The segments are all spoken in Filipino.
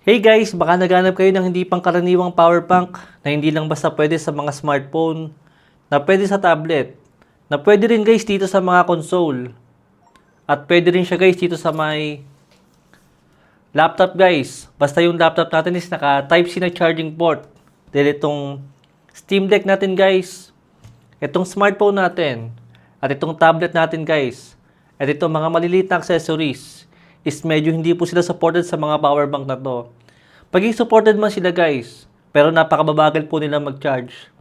Hey guys, baka naghanap kayo ng hindi pangkaraniwang power bank na hindi lang basta pwede sa mga smartphone, na pwede sa tablet, na pwede rin guys dito sa mga console, at pwede rin siya guys dito sa may laptop guys. Basta yung laptop natin is naka Type-C na charging port. Dahil itong Steam Deck natin guys, itong smartphone natin, at itong tablet natin guys, at itong mga maliliit na accessories, is medyo hindi po sila supported sa mga power bank na to. Paging supported man sila guys, pero napakababagal po nila mag-charge.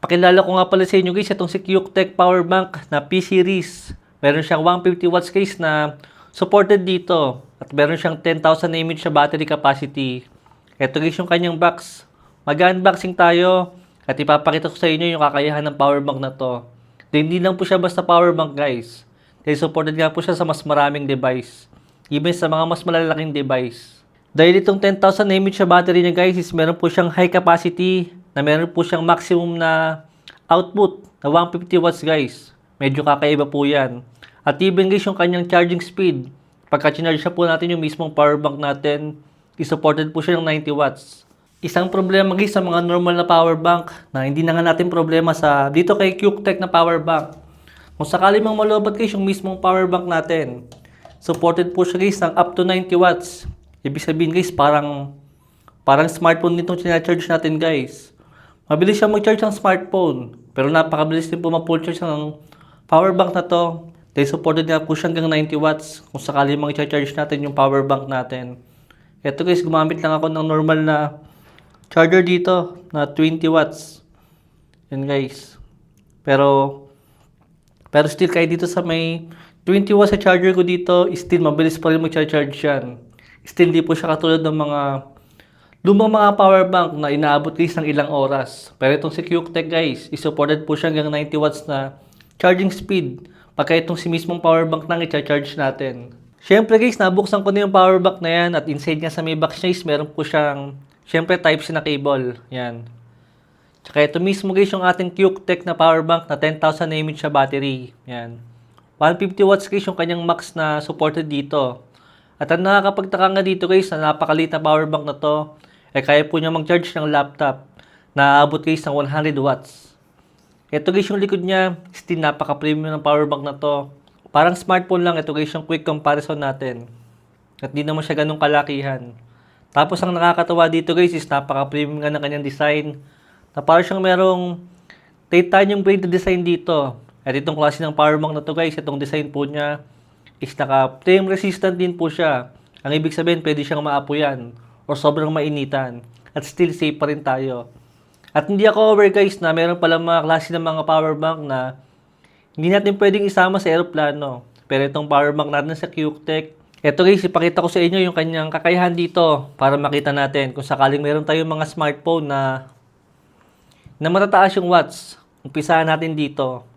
Pakilala ko nga pala sa inyo guys, itong si QTech Power Bank na P-Series. Meron siyang 150 watts guys na supported dito. At meron siyang 10,000 mAh na battery capacity. Ito guys yung kanyang box. Mag-unboxing tayo at ipapakita ko sa inyo yung kakayahan ng power bank na to. Hindi lang po siya basta power bank guys. Dahil supported nga po siya sa mas maraming device. Even sa mga mas malalaking device. Dahil itong 10,000 mAh na battery niya guys is meron po siyang high capacity na meron po siyang maximum na output na 150 watts guys. Medyo kakaiba po yan. At even guys yung kanyang charging speed. Pagka charge siya po natin yung mismong power bank natin, is-supported po siya ng 90 watts. Isang problema guys sa mga normal na power bank na hindi na nga natin problema sa dito kay QTech na power bank. Kung sakali mang malobat guys yung mismong power bank natin, supported po siya guys ng up to 90 watts. Ibig sabihin guys parang smartphone nitong sinacharge natin guys. Mabilis siya mag-charge ng smartphone, pero napakabilis din po ma-full charge ng power bank na to. Dahil supported nga po siya hanggang 90 watts kung sakali mag-charge natin yung power bank natin. Ito guys, gumamit lang ako ng normal na charger dito na 20 watts. Yan guys. Pero still kahit dito sa may 20 watts sa charger ko dito, still mabilis pa rin mag-charge yan. Still di po siya katulad ng mga lumang mga power bank na inaabot guys ng ilang oras. Pero itong si QTech guys, is-supported po siya hanggang 90 watts na charging speed. Pagka itong si mismong power bank nang i-charge natin. Siyempre guys, nabuksan ko na yung power bank na yan at inside nga sa may box niya is meron po siyang siyempre Type-C na cable. Yan. Tsaka ito mismo guys yung ating QTech na power bank na 10,000 mAh na battery. Yan. 150 watts guys yung kanyang max na supported dito. At ang nakakapagtaka nga dito guys na napakaliit na power bank na to, kaya po niya mag-charge ng laptop na aabot guys ng 100 watts. Ito guys yung likod niya, still napaka-premium ng power bank na to. Parang smartphone lang, ito guys yung quick comparison natin. At di naman siya ganun kalakihan. Tapos ang nakakatawa dito guys is napaka-premium nga ng kanyang design. Na parang siyang merong titanium grade na design dito. At itong klase ng power bank na to guys, itong design po niya is naka-flame resistant din po siya. Ang ibig sabihin, pwede siyang maapoyan o sobrang mainitan. At still safe pa rin tayo. At hindi ako aware guys na meron pala mga klase ng mga power bank na hindi natin pwedeng isama sa aeroplano. Pero itong power bank natin sa QTech, ito guys, ipakita ko sa inyo yung kanyang kakayahan dito para makita natin kung sakaling meron tayong mga smartphone na matataas yung watts. Umpisahan natin dito.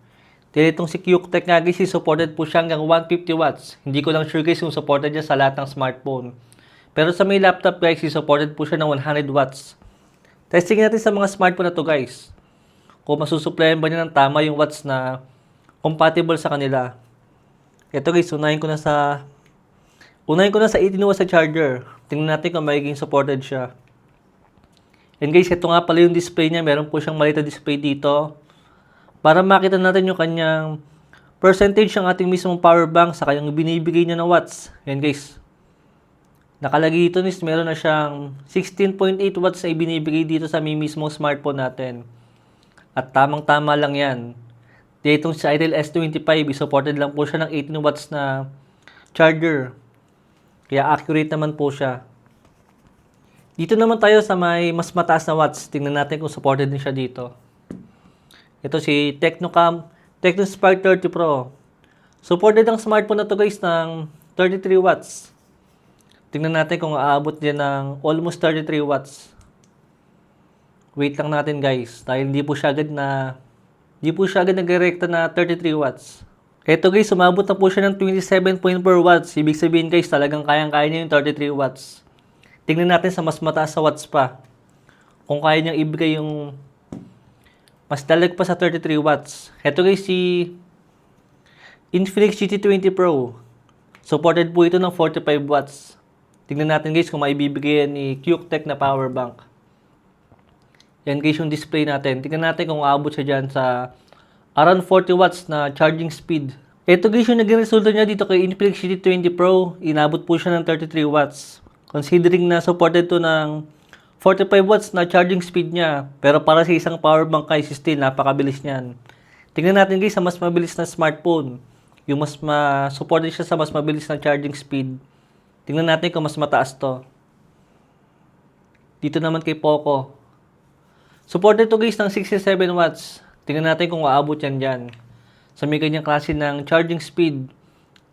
Dahil itong si QTech nga guys, supported po siya hanggang 150 watts. Hindi ko lang sure guys kung supported niya sa lahat ng smartphone. Pero sa may laptop guys, supported po siya ng 100 watts. Testing natin sa mga smartphone na to guys. Kung masusuplayan ba niya ng tama yung watts na compatible sa kanila. Ito guys, unahin ko na sa 18 watts sa charger. Tingnan natin kung magiging supported siya. And guys, ito nga pala yung display niya. Meron po siyang maliit na display dito. Para makita natin yung kanyang percentage ng ating mismong power bank sa kanyang binibigay niya na watts. Yan guys. Nakalagay dito is meron na siyang 16.8 watts na ibinibigay dito sa mismong smartphone natin. At tamang-tama lang yan. Dito sa Itel S25, supported lang po siya ng 18 watts na charger. Kaya accurate naman po siya. Dito naman tayo sa may mas mataas na watts. Tingnan natin kung supported din siya dito. Ito si TechnoSpark 30 Pro. Supported ang smartphone na to guys ng 33 watts. Tingnan natin kung aabot din ng almost 33 watts. Wait lang natin guys. Dahil hindi po siya agad nagre-rekta na 33 watts. Ito guys, sumabot na po siya ng 27.4 watts. Ibig sabihin guys, talagang kayang-kaya niya yung 33 watts. Tingnan natin sa mas mataas sa watts pa. Kung kaya niyang ibigay yung mas dalag pa sa 33 watts. Ito guys, si Infinix GT20 Pro. Supported po ito ng 45 watts. Tingnan natin guys kung maibibigay ni QTech na power bank. Yan guys yung display natin. Tingnan natin kung aabot siya dyan sa around 40 watts na charging speed. Ito guys yung naging resulta niya dito kay Infinix GT20 Pro. Inabot po siya ng 33 watts. Considering na supported to ng 45 watts na charging speed niya. Pero para sa isang power bank guys, still napakabilis niyan. Tingnan natin guys sa mas mabilis na smartphone. Yung supported siya sa mas mabilis na charging speed. Tingnan natin kung mas mataas to. Dito naman kay Poco. Supported to guys ng 67 watts. Tingnan natin kung aabot yan dyan. Sa may ganyang klase ng charging speed.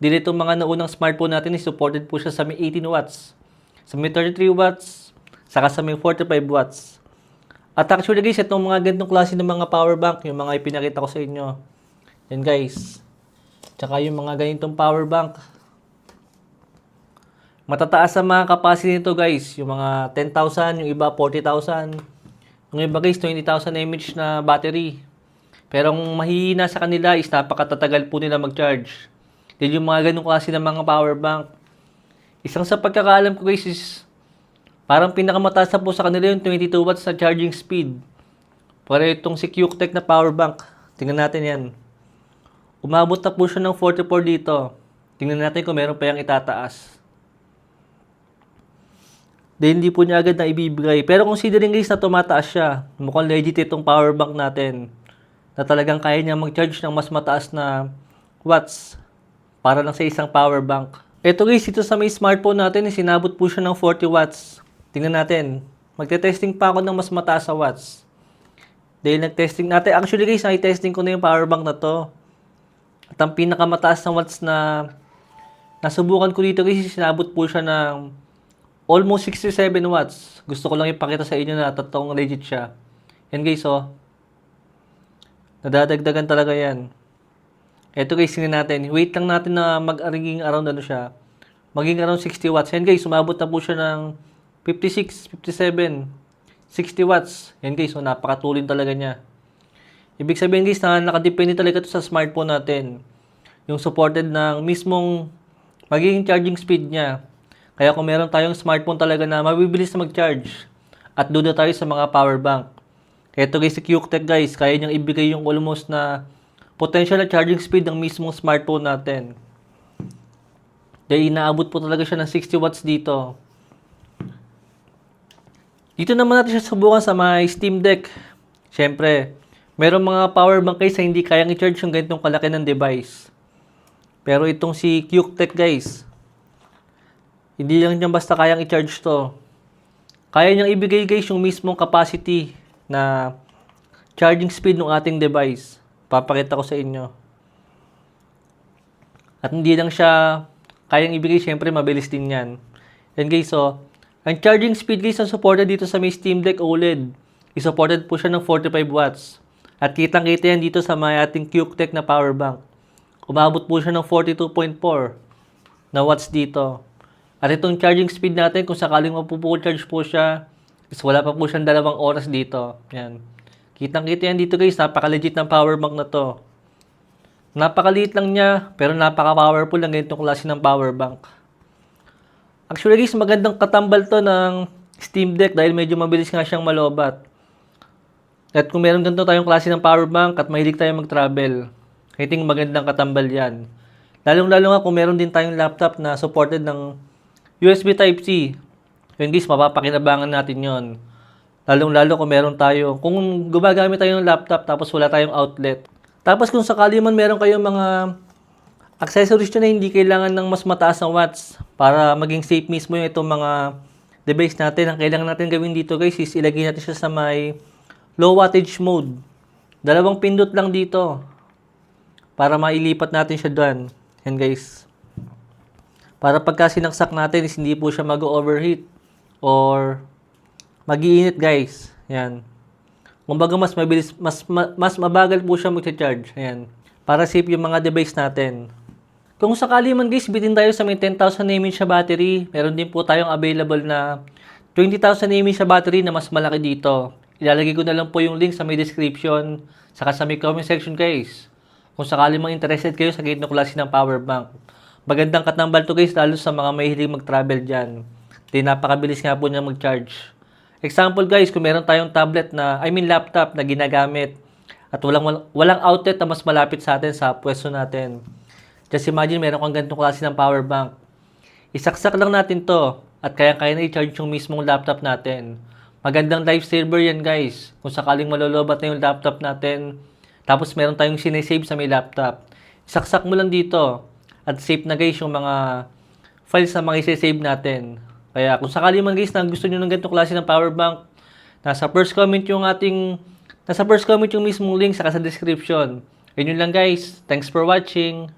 Dito itong mga naunang smartphone natin is supported po siya sa may 18 watts. Sa may 33 watts. Saka sa may 45 watts. At actually guys, itong mga ganitong klase ng mga power bank, yung mga ipinakita ko sa inyo. Yan guys. Tsaka yung mga ganitong power bank. Matataas ang mga capacity nito guys. Yung mga 10,000, yung iba 40,000. Yung iba guys, 20,000 mAh na battery. Pero ang mahihina sa kanila is napakatatagal po nila mag-charge. Dahil yung mga ganong klase ng mga power bank. Isang sa pagkakaalam ko guys is parang pinakamataas na po sa kanila yung 22 watts na charging speed. Pero itong si QTech na power bank. Tingnan natin yan. Umabot na po siya ng 44 dito. Tingnan natin kung meron pa yung itataas. Dahil hindi po niya agad na ibibigay. Pero considering guys na tumataas siya, mukhang legit itong power bank natin. Na talagang kaya niya mag-charge ng mas mataas na watts para lang sa isang power bank. Ito guys, ito sa may smartphone natin, sinabot po siya ng 40 watts. Tingnan natin. Magte-testing pa ako ng mas mataas sa watts. Dahil nag-testing natin. Actually guys, nakitesting ko na yung power bank na to. At ang pinakamataas na watts na nasubukan ko dito guys, sinabot po siya ng almost 67 watts. Gusto ko lang ipakita sa inyo na totoong legit siya. Yan guys, oh. Nadadagdagan talaga yan. Ito guys, tingnan natin. Wait lang natin na mag-maging around siya. Maging around 60 watts. Yan guys, umabot na po siya ng 56, 57, 60 watts. Yan guys, so napakatulin talaga niya. Ibig sabihin guys, na nakadepende talaga ito sa smartphone natin. Yung supported ng mismong magiging charging speed niya. Kaya kung meron tayong smartphone talaga na mabibilis na mag-charge at doon na tayo sa mga power bank. Kaya ito guys, si QTech guys, kaya niyang ibigay yung almost na potential na charging speed ng mismong smartphone natin. Dahil inaabot po talaga siya ng 60 watts dito. Dito naman natin siya subukan sa may Steam Deck. Siyempre, merong mga power bank guys na hindi kayang i-charge yung ganitong kalaki ng device. Pero itong si QTech guys, hindi lang niya basta kayang i-charge to. Kaya niyang ibigay guys yung mismong capacity na charging speed ng ating device. Papakita ko sa inyo. At hindi lang siya kayang ibigay, syempre mabilis din yan. Yan guys, so, ang charging speed guys na supported dito sa may Steam Deck OLED, is-supported po siya ng 45 watts. At kitang-kita yan dito sa may ating QTech na power bank. Umabot po siya ng 42.4 na watts dito. At itong charging speed natin, kung sakaling mapupull-charge po siya, is wala pa po siyang 2 oras dito. Yan. Kitang-kita yan dito guys, napaka-legit ng power bank na to. Napakaliit lang niya, pero napaka-powerful lang ganitong klase ng power bank. Actually guys, magandang katambal to ng Steam Deck dahil medyo mabilis nga siyang malobat. At kung meron ganito tayong klase ng power bank at mahilig tayo mag-travel, I think magandang katambal yan. Lalong-lalo nga kung meron din tayong laptop na supported ng USB Type-C. Yun guys, mapapakinabangan natin yon. Lalong-lalo kung meron tayo, kung gumagamit tayo ng laptop tapos wala tayong outlet. Tapos kung sakali man meron kayong mga accessories na hindi kailangan ng mas mataas na watts para maging safe mismo yung itong mga device natin. Ang kailangan natin gawin dito guys is ilagay natin siya sa may low wattage mode. 2 pindot lang dito para mailipat natin siya doon. Yan guys. Para pagka sinaksak natin is hindi po siya mag-overheat or mag-iinit guys. Yan. Kumbaga mas mabilis, mas mabagal po siya mag-charge. Ayan. Para safe yung mga device natin. Kung sakali man guys, bitin tayo sa may 10,000 mAh na battery, meron din po tayong available na 20,000 mAh na battery na mas malaki dito. Ilalagay ko na lang po yung link sa may description, saka sa may comment section guys. Kung sakali mang interested kayo sa ganitong klase ng power bank. Magandang katambal to guys, lalo sa mga mahilig mag-travel dyan. napakabilis nga po niya mag-charge. Example guys, kung meron tayong laptop na ginagamit at walang outlet na mas malapit sa atin sa pwesto natin. Just imagine meron kang ganitong klase ng power bank. Isaksak lang natin to at kaya-kaya na i-charge yung mismong laptop natin. Magandang lifesaver yan guys. Kung sakaling malolobat na yung laptop natin, tapos meron tayong sinesave sa may laptop. Isaksak mo lang dito at safe na guys yung mga files na mga isesave natin. Kaya kung sakali man guys na gusto nyo ng ganitong klase ng power bank, nasa first comment yung mismong link saka sa description. Yun lang guys. Thanks for watching.